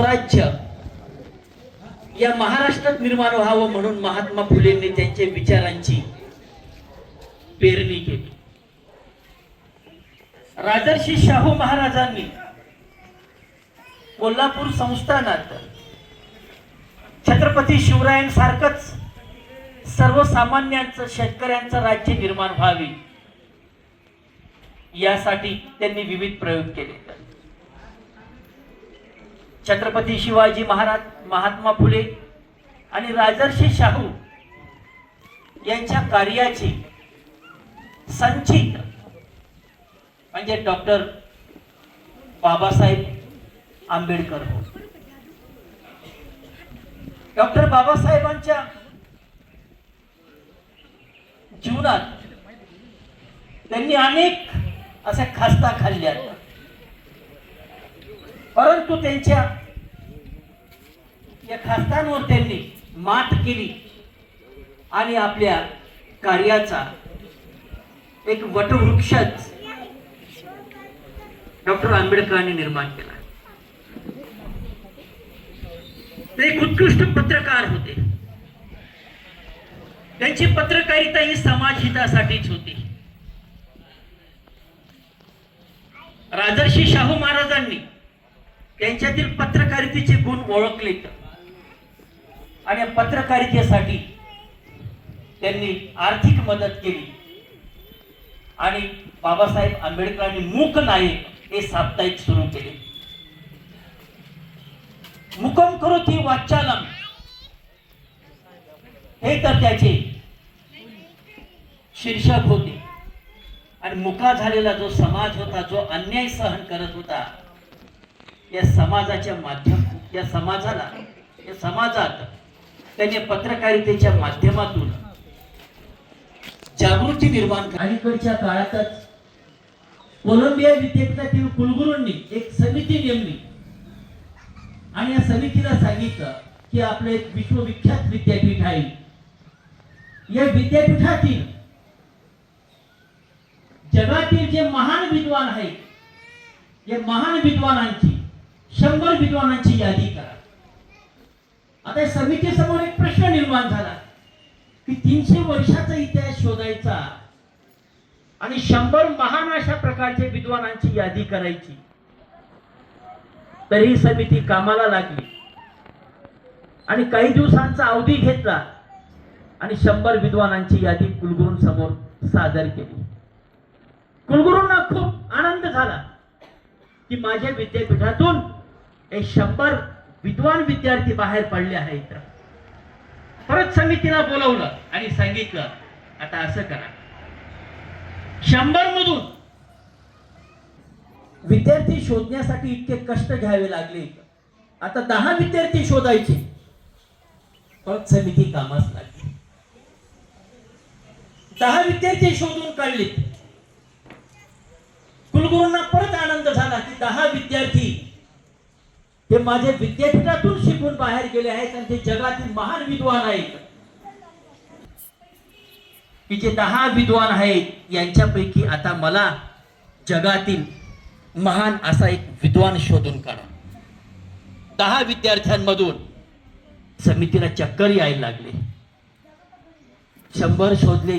स्वराज्य या महाराष्ट्रात निर्माण व्हावं म्हणून महात्मा फुलेंनी त्यांच्या विचारांची पेरणी केली. राजर्षी शाहू महाराजांनी कोल्हापूर संस्थानात छत्रपती शिवरायांसारखंच सर्वसामान्यांचं शेतकऱ्यांचं राज्य निर्माण व्हावे यासाठी त्यांनी विविध प्रयोग केले. छत्रपती शिवाजी महाराज, महात्मा फुले आणि राजर्षी शाहू यांच्या कार्याची संचित म्हणजे डॉक्टर बाबासाहेब आंबेडकर. डॉक्टर बाबासाहेबांच्या जीवनात त्यांनी अनेक अशा खास्ता खाल्ल्या, परंतु त्यांच्या या खास्तांवर त्यांनी मात केली आणि आपल्या कार्याचा एक वटवृक्षच डॉक्टर आंबेडकरांनी निर्माण केला. ते एक उत्कृष्ट पत्रकार होते. त्यांची पत्रकारिता ही समाजहितासाठीच होती. राजर्षी शाहू महाराजांनी त्यांच्यातील पत्रकारितेचे गुण ओळखले आणि पत्रकारितेसाठी त्यांनी आर्थिक मदत केली आणि बाबासाहेब आंबेडकरांनी मूक नायक हे साप्ताहिक सुरू केले. मुकम करोति वाचालम हे तर त्याचे शीर्षक होते. आणि मुका झालेला जो समाज होता, जो अन्याय सहन करत होता, या समाजाच्या या समाजात त्यांनी पत्रकारितेच्या माध्यमातून जागृती निर्माण केली. अलीकडच्या काळातच कोलंबिया विद्यापीठातील कुलगुरूंनी एक समिती नेमली आणि या समितीला सांगितलं की आपलं एक विश्वविख्यात विद्यापीठ आहे, या विद्यापीठातील जगातील जे महान विद्वान आहेत, या महान विद्वानांची 100 विद्वानांची यादी करा. आता या समितीसमोर एक प्रश्न निर्माण झाला की 300 वर्षाचा इतिहास शोधायचा आणि 100 महान अशा प्रकारच्या विद्वानांची यादी करायची. तरी समिती कामाला लागली आणि काही दिवसांचा अवधी घेतला आणि 100 विद्वानांची यादी कुलगुरूंसमोर सादर केली. कुलगुरूंना खूप आनंद झाला की माझ्या विद्यापीठातून 100 विद्वान विद्यार्थी बाहेर पडले आहेत. परत समितीला बोलावलं आणि सांगितलं आता असं करा, 100 मधून विद्यार्थी शोधण्यासाठी इतके कष्ट घ्यावे लागले, आता 10 विद्यार्थी शोधायचे. परत समिती कामास लागली, 10 विद्यार्थी शोधून काढले. कुलगुरूंना परत आनंद झाला की 10 विद्यार्थी हे माझ्या विद्यापीठातून शिकून बाहेर गेले आहेत आणि ते जगातील महान विद्वान आहेत. की जे 10 विद्वान आहेत यांच्यापैकी आता मला जगातील महान असा एक विद्वान शोधून काढा. 10 विद्यार्थ्यांमधून समितीला चक्कर यायला लागले. 100 शोधले,